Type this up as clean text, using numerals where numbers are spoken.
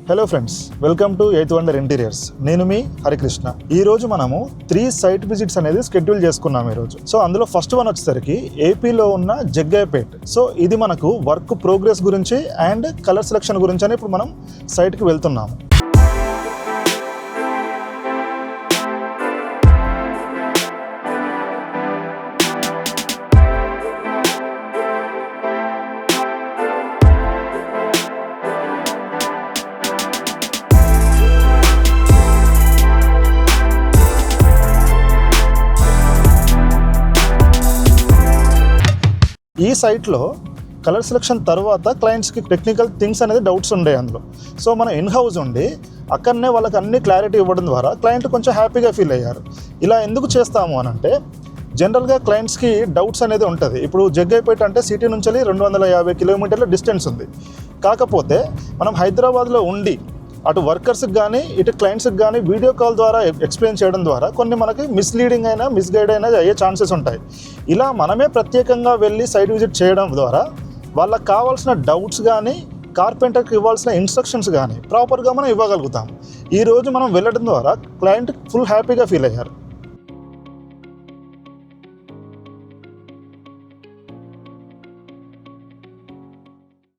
Hello friends, welcome to 8th Wonder interiors. నేను మీ హరికృష్ణ. ఈ రోజు మనము 3 సైట్ విజిట్స్ అనేది షెడ్యూల్ చేసుకున్నాం ఈరోజు. సో అందులో ఫస్ట్ వన్ వచ్చేసరికి ఏపీలో ఉన్న జగ్గయ్యపేట్. సో ఇది మనకు వర్క్ ప్రోగ్రెస్ గురించి అండ్ కలర్ సెలెక్షన్ గురించి అని ఇప్పుడు మనం సైట్కి వెళ్తున్నాము. ఈ సైట్లో కలర్ సెలెక్షన్ తర్వాత క్లయింట్స్కి టెక్నికల్ థింగ్స్ అనేది డౌట్స్ ఉండే అందులో. సో మన ఇన్ హౌస్ ఉండి అక్కడనే వాళ్ళకి అన్ని క్లారిటీ ఇవ్వడం ద్వారా క్లయింట్ కొంచెం హ్యాపీగా ఫీల్ అయ్యారు. ఇలా ఎందుకు చేస్తాము అని అంటే, జనరల్గా క్లయింట్స్కి డౌట్స్ అనేది ఉంటుంది. ఇప్పుడు జగ్గయ్యపేట అంటే సిటీ నుంచి 250 కిలోమీటర్ల డిస్టెన్స్ ఉంది. కాకపోతే మనం హైదరాబాద్లో ఉండి అటు వర్కర్స్కి కానీ ఇటు క్లయింట్స్కి కానీ వీడియో కాల్ ద్వారా ఎక్స్ప్లెయిన్ చేయడం ద్వారా కొన్ని మనకి మిస్లీడింగ్ అయినా మిస్గైడ్ అయినా అయ్యే ఛాన్సెస్ ఉంటాయి. ఇలా మనమే ప్రత్యేకంగా వెళ్ళి సైట్ విజిట్ చేయడం ద్వారా వాళ్ళకి కావాల్సిన డౌట్స్ కానీ కార్పెంటర్కి ఇవ్వాల్సిన ఇన్స్ట్రక్షన్స్ కానీ ప్రాపర్గా మనం ఇవ్వగలుగుతాం. ఈరోజు మనం వెళ్ళడం ద్వారా క్లయింట్ ఫుల్ హ్యాపీగా ఫీల్ అయ్యారు.